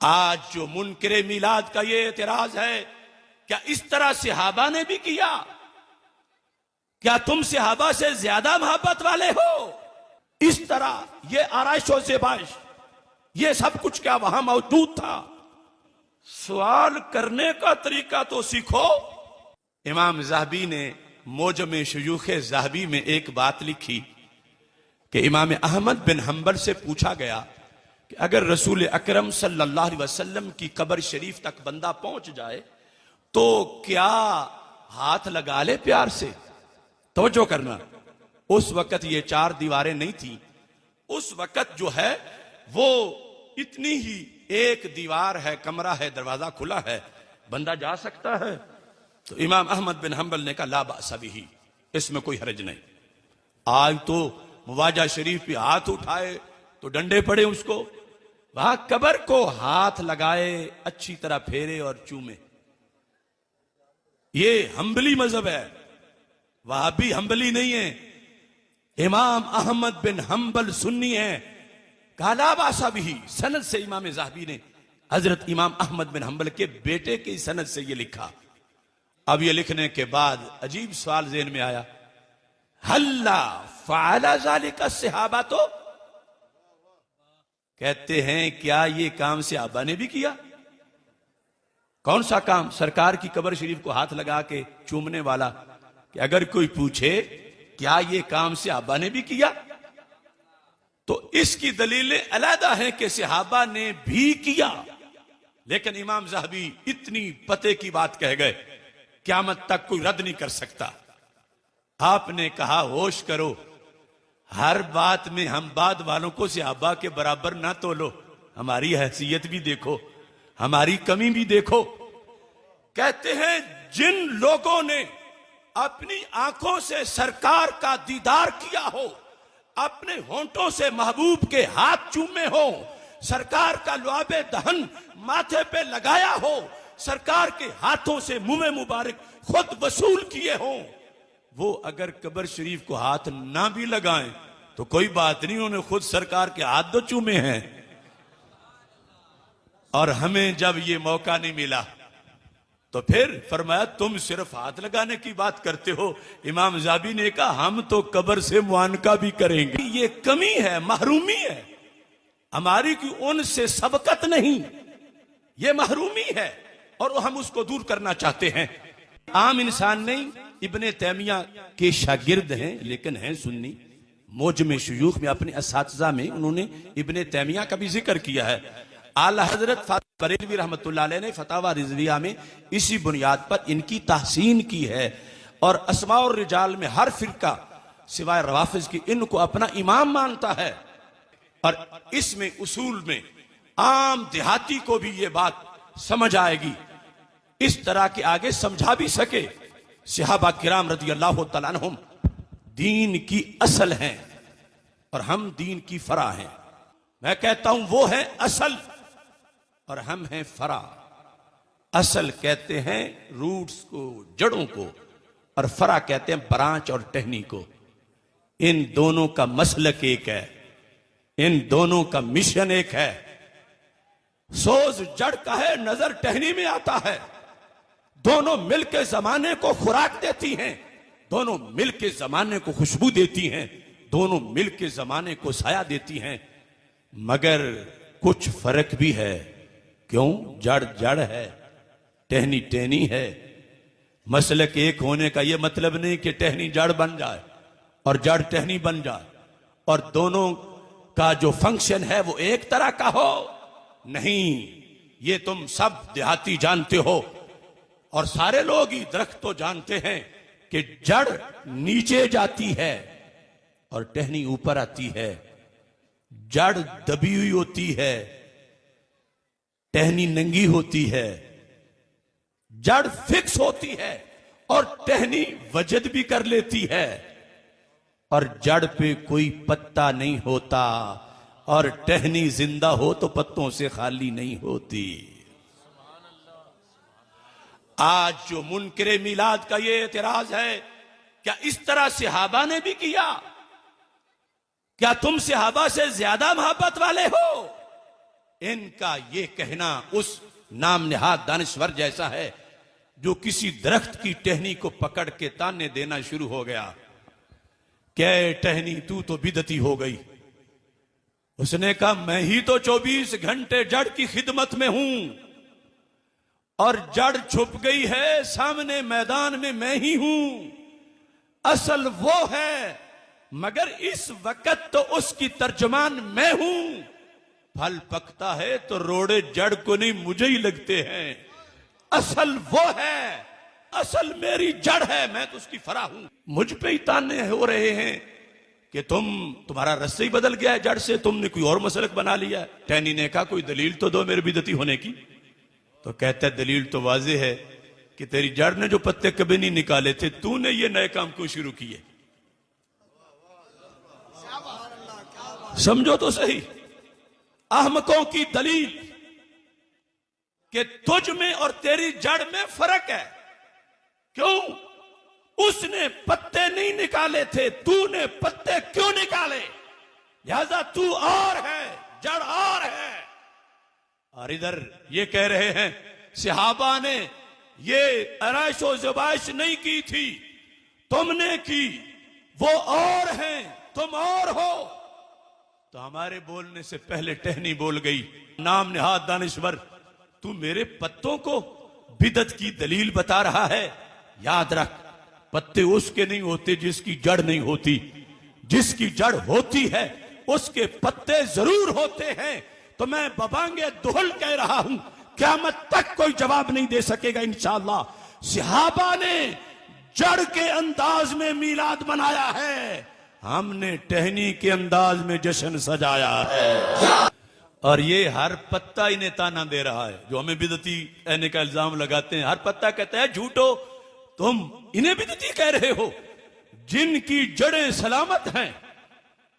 आज जो मुनकरे मिलाद का ये एतराज है, क्या इस तरह सहाबा ने भी किया? क्या तुम सहाबा से ज्यादा मोहब्बत वाले हो? इस तरह ये आराइशों से बाइश, ये सब कुछ क्या वहां मौजूद था? सवाल करने का तरीका तो सीखो। इमाम ज़हबी ने मोजम शुयूख ज़हबी में एक बात लिखी कि इमाम अहमद बिन हंबल से पूछा गया कि अगर रसूल अकरम सल्लल्लाहु अलैहि वसल्लम की कब्र शरीफ तक बंदा पहुंच जाए तो क्या हाथ लगा ले प्यार से? तवज्जो करना, उस वक्त ये 4 दीवारें नहीं थी। उस वक्त जो है वो इतनी ही एक दीवार है, कमरा है, दरवाजा खुला है, बंदा जा सकता है। तो इमाम अहमद बिन हंबल ने कहा ला बासा बिही, इसमें कोई हर्ज नहीं। आज तो मुवाजा शरीफ पे हाथ उठाए तो डंडे पड़े उसको, वहां कब्र को हाथ लगाए, अच्छी तरह फेरे और चूमे। ये हंबली मजहब है, वहाबी हंबली नहीं है। इमाम अहमद बिन हंबल सुन्नी है। काला बासा भी सनद से इमाम ज़हबी ने हजरत इमाम अहमद बिन हंबल के बेटे की सनद से ये लिखा। अब ये लिखने के बाद अजीब सवाल ज़हन में आया, हल्ला फ़अला ज़ालिका सहाबा, तो कहते हैं क्या ये काम सहाबा ने भी किया? कौन सा काम? सरकार की कब्र शरीफ को हाथ लगा के चूमने वाला। कि अगर कोई पूछे क्या ये काम सहाबा ने भी किया, तो इसकी दलीलें अलहदा हैं कि सहाबा ने भी किया। लेकिन इमाम ज़हबी इतनी पते की बात कह गए, क़यामत तक कोई रद्द नहीं कर सकता। आपने कहा होश करो, हर बात में हम बाद वालों को सहाबा के बराबर ना तोलो, हमारी हैसियत भी देखो, हमारी कमी भी देखो। कहते हैं जिन लोगों ने अपनी आंखों से सरकार का दीदार किया हो, अपने होंठों से महबूब के हाथ चूमे हो, सरकार का लुआबे दहन माथे पे लगाया हो, सरकार के हाथों से मुंह मुबारक खुद वसूल किए हो, वो अगर कब्र शरीफ को हाथ ना भी लगाएं तो कोई बात नहीं, उन्होंने खुद सरकार के हाथ तो चूमे हैं। और हमें जब ये मौका नहीं मिला तो फिर फरमाया तुम सिर्फ हाथ लगाने की बात करते हो। इमाम ज़हबी ने कहा हम तो कब्र से मुआनका भी करेंगे। ये कमी है, महरूमी है हमारी की उनसे सबकत नहीं, ये महरूमी है और हम उसको दूर करना चाहते हैं। आम इंसान नहीं, इब्ने तैमिया के शागिर्द हैं लेकिन हैं सुन्नी। मोजम शुयूख में अपने असातिज़ा में उन्होंने इब्ने तैमिया का भी जिक्र किया है। आला हजरत बरेलवी रहमतुल्लाह अलैह ने फतावा रिजविया में इसी बुनियाद पर इनकी तहसीन की है। और अस्मा और रिजाल में हर फिरका सिवाय रवाफिज की इनको अपना इमाम मानता है। और इसमें उसूल में आम देहाती को भी ये बात समझ आएगी, इस तरह के आगे समझा भी सके। सहाबा किराम रज़ी अल्लाह तआला अन्हुम दीन की असल हैं और हम दीन की फरा हैं। मैं कहता हूं वो है असल और हम हैं फरा। असल कहते हैं रूट्स को, जड़ों को, और फरा कहते हैं ब्रांच और टहनी को। इन दोनों का मसलक एक है, इन दोनों का मिशन एक है। सोज जड़ का है, नजर टहनी में आता है। दोनों मिलकर जमाने को खुराक देती हैं, दोनों मिलकर जमाने को खुशबू देती हैं, दोनों मिलकर जमाने को साया देती हैं। मगर कुछ फर्क भी है। क्यों? जड़ जड़ है, टहनी टहनी है। मसलक एक होने का यह मतलब नहीं कि टहनी जड़ बन जाए और जड़ टहनी बन जाए और दोनों का जो फंक्शन है वो एक तरह का हो। नहीं, ये तुम सब देहाती जानते हो और सारे लोग ही दरख्त तो जानते हैं कि जड़ नीचे जाती है और टहनी ऊपर आती है। जड़ दबी हुई होती है, टहनी नंगी होती है। जड़ फिक्स होती है और टहनी वजद भी कर लेती है। और जड़ पे कोई पत्ता नहीं होता और टहनी जिंदा हो तो पत्तों से खाली नहीं होती। आज जो मुनकरे मिलाद का ये एतराज है, क्या इस तरह सहाबा ने भी किया? क्या तुम सहाबा से ज्यादा मोहब्बत वाले हो? इनका ये कहना उस नाम निहाद दानिश्वर जैसा है जो किसी दरख्त की टहनी को पकड़ के ताने देना शुरू हो गया, क्या टहनी तू तो बिदती हो गई। उसने कहा मैं ही तो 24 घंटे जड़ की खिदमत में हूं और जड़ छुप गई है सामने मैदान में, मैं ही हूं। असल वो है मगर इस वक्त तो उसकी तर्जमान मैं हूं। फल पकता है तो रोड़े जड़ को नहीं मुझे ही लगते हैं। असल वो है, असल मेरी जड़ है, मैं तो उसकी फरा हूं। मुझ पे ही ताने हो रहे हैं कि तुम्हारा रस्सा ही बदल गया है जड़ से, तुमने कोई और मसलक बना लिया है। टहनी ने कहा कोई दलील तो दो मेरे बिदती होने की। तो कहता है दलील तो वाज़ेह है कि तेरी जड़ ने जो पत्ते कभी नहीं निकाले थे, तूने ये नए काम क्यों शुरू किए। समझो तो सही अहमकों की दलील कि तुझ में और तेरी जड़ में फर्क है। क्यों? उसने पत्ते नहीं निकाले थे, तूने पत्ते क्यों निकाले? लिहाजा तू और है, जड़ और है। और इधर ये कह रहे हैं सहाबा ने ये आराइशो ज़बाइश नहीं की थी, तुमने की, वो और हैं, तुम और हो। तो हमारे बोलने से पहले टहनी बोल गई, नाम निहाद दानिश्वर तू मेरे पत्तों को बिदत की दलील बता रहा है। याद रख, पत्ते उसके नहीं होते जिसकी जड़ नहीं होती, जिसकी जड़ होती है उसके पत्ते जरूर होते हैं। तो मैं बबांगे दुहल कह रहा हूं, क़यामत तक कोई जवाब नहीं दे सकेगा इंशाअल्लाह। सहाबा ने जड़ के अंदाज में मीलाद मनाया है, हमने टहनी के अंदाज में जश्न सजाया है। और ये हर पत्ता इन्हें ताना दे रहा है जो हमें बिदती कहने का इल्जाम लगाते हैं। हर पत्ता कहता है झूठो, तुम इन्हें बिदती कह रहे हो जिनकी जड़ें सलामत हैं।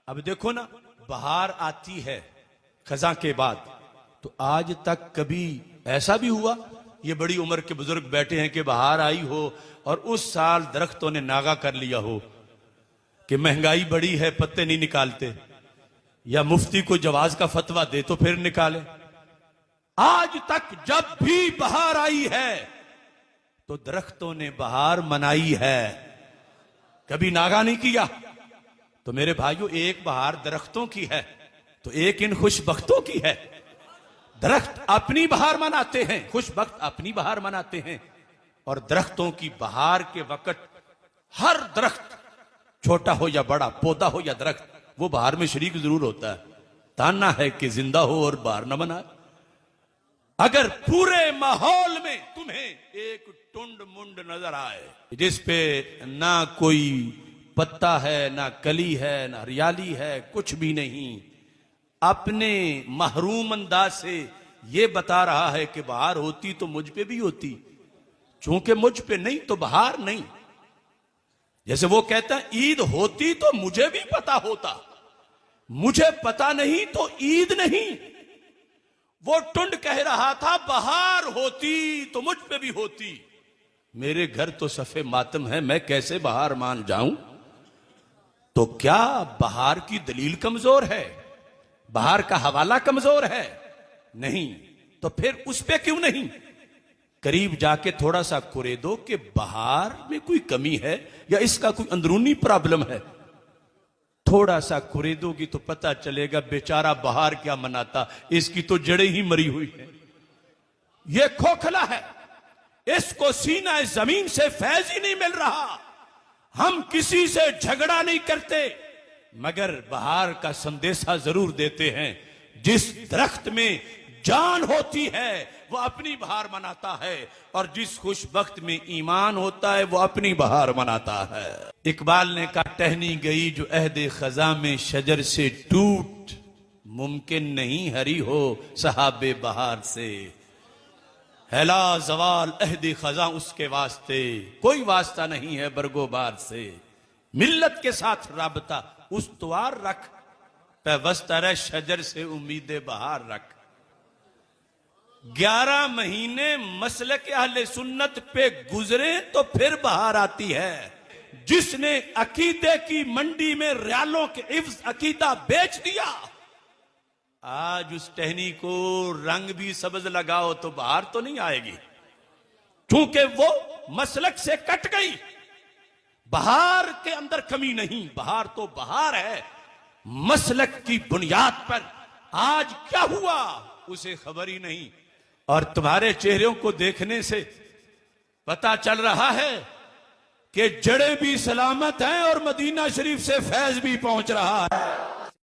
अब देखो ना, बहार आती है खजा के बाद, तो आज तक कभी ऐसा भी हुआ ये बड़ी उम्र के बुजुर्ग बैठे हैं कि बहार आई हो और उस साल दरख्तों ने नागा कर लिया हो कि महंगाई बड़ी है पत्ते नहीं निकालते, या मुफ्ती को जवाज का फतवा दे तो फिर निकाले। आज तक जब भी बहार आई है तो दरख्तों ने बहार मनाई है, कभी नागा नहीं किया। तो मेरे भाइयों, एक बहार दरख्तों की है तो एक इन खुशबख्तों की है। दरख्त अपनी बहार मनाते हैं, खुशबख्त अपनी बहार मनाते हैं। और दरख्तों की बहार के वक्त हर दरख्त, छोटा हो या बड़ा, पौधा हो या दरख्त, वो बहार में शरीक जरूर होता है। ताना है कि जिंदा हो और बहार न मनाए। अगर पूरे माहौल में तुम्हें एक टुंड मुंड नजर आए जिस पे ना कोई पत्ता है, ना कली है, ना हरियाली है, कुछ भी नहीं, अपने महरूम अंदाज से ये बता रहा है कि बहार होती तो मुझ पे भी होती, चूंकि मुझ पे नहीं तो बहार नहीं। जैसे वो कहता है ईद होती तो मुझे भी पता होता, मुझे पता नहीं तो ईद नहीं। वो टुंड कह रहा था बहार होती तो मुझ पे भी होती। मेरे घर तो सफे मातम है, मैं कैसे बहार मान जाऊं? तो क्या बहार की दलील कमजोर है? बहार का हवाला कमजोर है? नहीं। तो फिर उस पे क्यों नहीं करीब जाके थोड़ा सा कुरेदो कि बहार में कोई कमी है या इसका कोई अंदरूनी प्रॉब्लम है। थोड़ा सा कुरेदोगी तो पता चलेगा बेचारा बहार क्या मनाता, इसकी तो जड़ें ही मरी हुई है। ये खोखला है, इसको सीना जमीन से फैज ही नहीं मिल रहा। हम किसी से झगड़ा नहीं करते मगर बहार का संदेशा जरूर देते हैं। जिस दरख्त में जान होती है वो अपनी बहार मनाता है, और जिस खुशबख्त में ईमान होता है वो अपनी बहार मनाता है। इकबाल ने कहा टहनी गई जो अहद खजा में शजर से टूट, मुमकिन नहीं हरी हो सहाबे बहार से। हैला जवाल अहद खजा उसके वास्ते, कोई वास्ता नहीं है बरगोबार से। मिल्लत के साथ राबता उस्तवार रख, पैवस्तर शजर से उम्मीद बहार रख। 11 महीने मसलक अहले सुन्नत पे गुजरे तो फिर बहार आती है। जिसने अकीदे की मंडी में रियालों के इव्ज अकीदा बेच दिया, आज उस टहनी को रंग भी सब्ज लगाओ तो बाहर तो नहीं आएगी, क्योंकि वो मसलक से कट गई। बहार के अंदर कमी नहीं, बहार तो बहार है। मसलक की बुनियाद पर आज क्या हुआ उसे खबर ही नहीं। और तुम्हारे चेहरों को देखने से पता चल रहा है कि जड़ें भी सलामत हैं और मदीना शरीफ से फैज भी पहुंच रहा है।